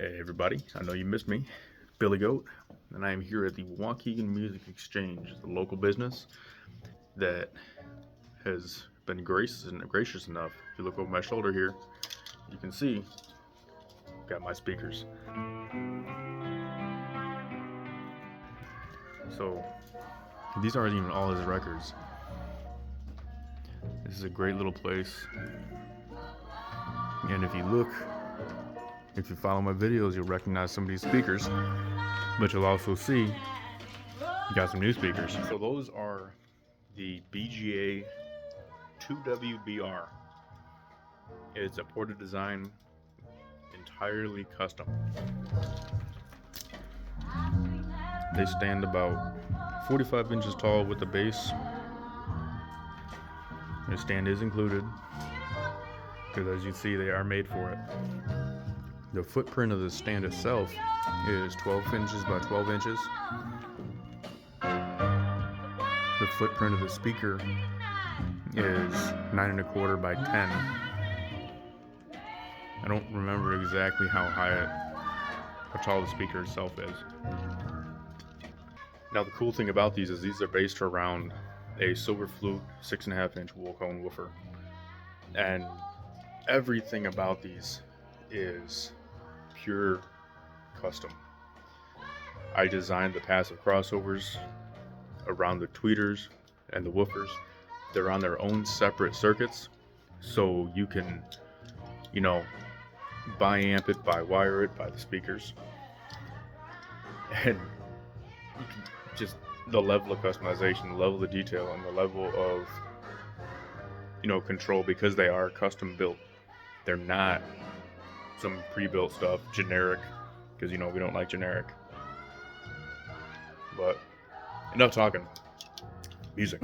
Hey everybody, I know you missed me, Billy Goat, and I am here at the Waukegan Music Exchange, the local business that has been gracious enough. If you look over my shoulder here, you can see I've got my speakers. So these aren't even all his records. This is a great little place, and if you follow my videos, you'll recognize some of these speakers, but you'll also see you got some new speakers. So those are the BGA 2WBR. It's a ported design, entirely custom. They stand about 45 inches tall with the base. The stand is included, because as you see, they are made for it. The footprint of the stand itself is 12 inches by 12 inches. The footprint of the speaker is 9¼ by 10. I don't remember exactly how tall the speaker itself is. Now the cool thing about these is these are based around a Silverflute 6.5-inch wool cone woofer, and everything about these is pure custom. I designed the passive crossovers around the tweeters and the woofers. They're on their own separate circuits, so you can, bi-amp it, bi-wire it, by the speakers, and you can just the level of customization, the level of detail, and the level of control, because they are custom built. They're not some pre-built stuff, generic, because we don't like generic. But enough talking. Music.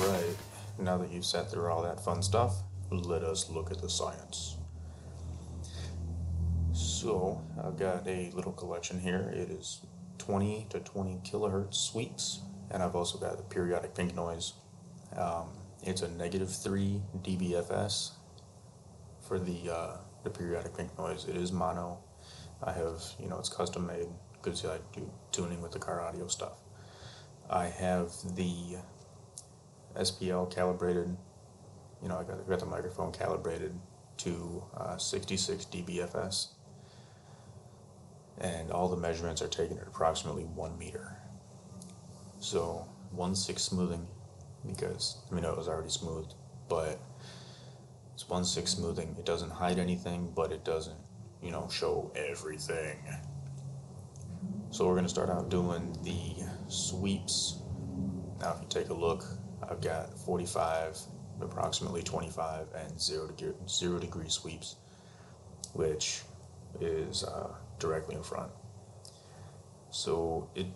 Alright, now that you've sat through all that fun stuff, let us look at the science. So, I've got a little collection here. It is 20 to 20 kilohertz sweeps, and I've also got the periodic pink noise. It's a -3 dBFS for the periodic pink noise. It is mono. I have, it's custom made because I do tuning with the car audio stuff. I have the SPL calibrated, I got the microphone calibrated to 66 dBFS, and all the measurements are taken at approximately 1 meter. So 1/6 smoothing, because it was already smoothed, but it's 1/6 smoothing. It doesn't hide anything, but it doesn't, show everything. So we're going to start out doing the sweeps. Now if you take a look, I've got 45, approximately 25, and 0 degree sweeps, which is directly in front. So it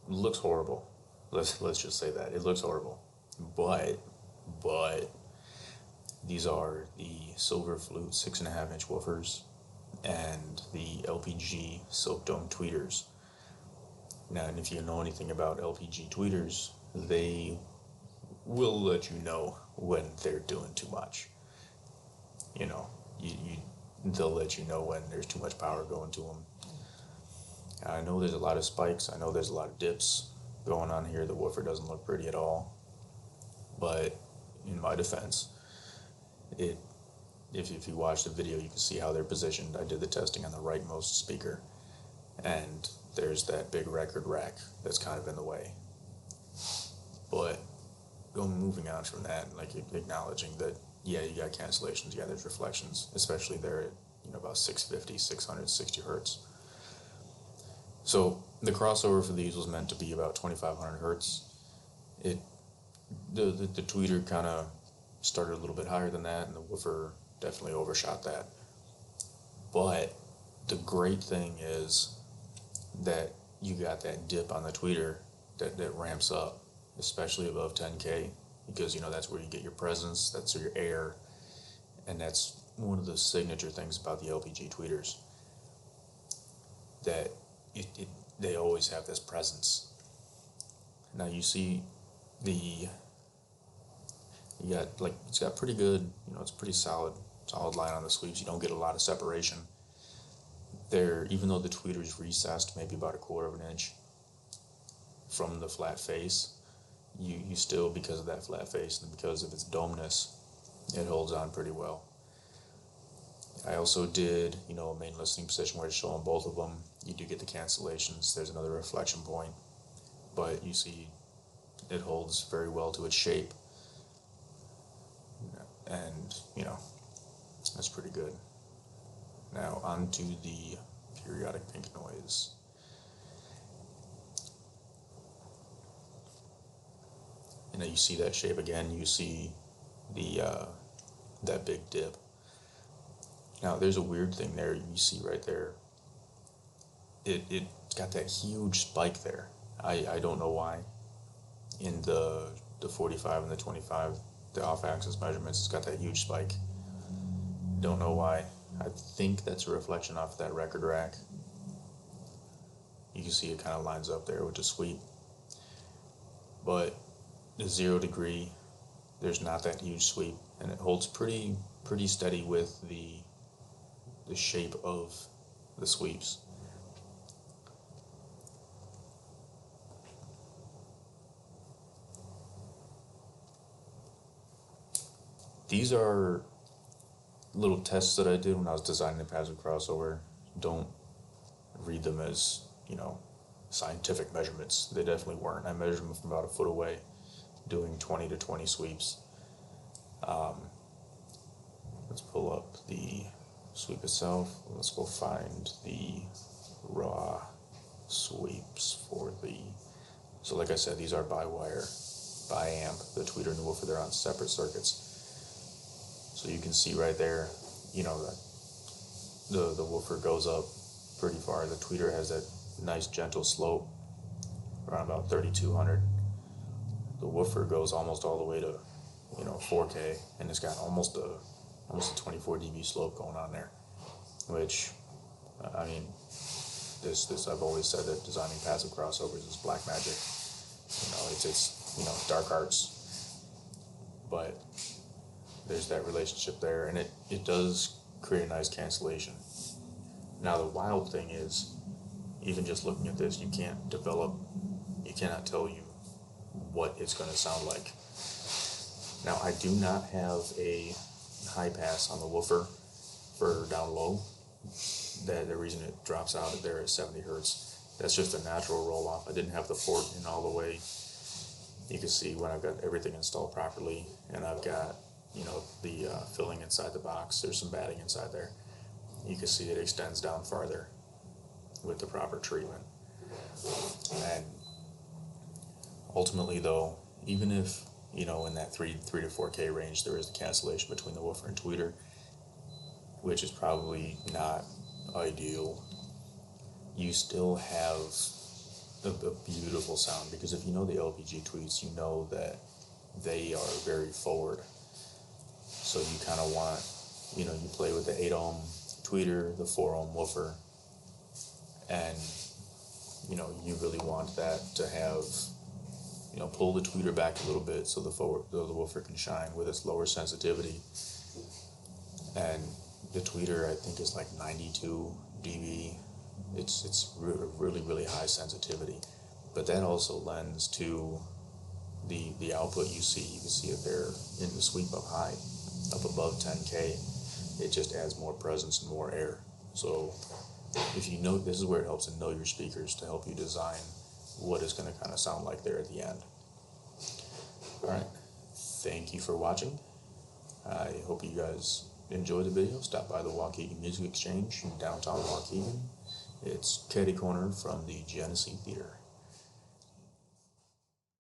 looks horrible. Let's just say that. It looks horrible. But these are the Silverflute 6.5-inch woofers and the LPG silk dome tweeters. Now, and if you know anything about LPG tweeters, they will let you know when they're doing too much. They'll let you know when there's too much power going to them. I know there's a lot of spikes. I know there's a lot of dips going on here. The woofer doesn't look pretty at all. But in my defense, if you watch the video, you can see how they're positioned. I did the testing on the rightmost speaker, and there's that big record rack that's kind of in the way. But moving on from that, acknowledging that, yeah, you got cancellations, yeah, there's reflections, especially there at about 650, 660 hertz. So the crossover for these was meant to be about 2500 hertz. The tweeter kind of started a little bit higher than that, and the woofer definitely overshot that. But the great thing is that you got that dip on the tweeter that ramps up, especially above 10K, because that's where you get your presence, that's your air, and that's one of the signature things about the LPG tweeters, that they always have this presence. Now you see it's got pretty good, it's pretty solid line on the sweeps. You don't get a lot of separation there, even though the tweeter's recessed maybe about 1/4 of an inch from the flat face. You still, because of that flat face and because of its domeness, it holds on pretty well. I also did, a main listening position where it's showing both of them. You do get the cancellations. There's another reflection point, but you see it holds very well to its shape, and that's pretty good. Now on to the periodic pink noise. You see that shape again. You see that big dip. Now there's a weird thing there. You see right there. It's got that huge spike there. I don't know why. In the 45 and the 25, the off-axis measurements, it's got that huge spike. Don't know why. I think that's a reflection off of that record rack. You can see it kind of lines up there with the sweep. But the 0 degree, there's not that huge sweep, and it holds pretty steady with the shape of the sweeps. These are little tests that I did when I was designing the passive crossover. Don't read them as, scientific measurements. They definitely weren't. I measured them from about 1 foot away, doing 20 to 20 sweeps. Let's pull up the sweep itself. Let's go find the raw sweeps for so like I said, these are bi-wire, bi-amp, the tweeter and the woofer, they're on separate circuits. So you can see right there, that the woofer goes up pretty far. The tweeter has that nice gentle slope, around about 3,200. the woofer goes almost all the way to 4K, and it's got almost a 24 dB slope going on there, which I mean, this I've always said that designing passive crossovers is black magic. It's dark arts, but there's that relationship there, and it does create a nice cancellation. Now the wild thing is, even just looking at this, you cannot tell you what it's going to sound like. Now I do not have a high pass on the woofer for down low. The reason it drops out there is 70 hertz. That's just a natural roll off. I didn't have the port in all the way. You can see when I've got everything installed properly, and I've got the filling inside the box. There's some batting inside there. You can see it extends down farther with the proper treatment. And ultimately, though, even if in that 3 to 4K range there is the cancellation between the woofer and tweeter, which is probably not ideal, you still have a beautiful sound, because if you know the LPG tweets, you know that they are very forward. So you kind of want, you play with the 8 ohm tweeter, the 4 ohm woofer, and you really want that to have, pull the tweeter back a little bit so the woofer can shine with its lower sensitivity. And the tweeter, I think, is like 92 dB. It's really, really high sensitivity, but that also lends to the output you see. You can see it there in the sweep up high, up above 10K. It just adds more presence and more air. So if you know, this is where it helps to know your speakers to help you design what it's going to kind of sound like there at the end. All right, thank you for watching. I hope you guys enjoyed the video. Stop by the Waukegan Music Exchange in downtown Waukegan. It's catty corner from the Genesee Theater.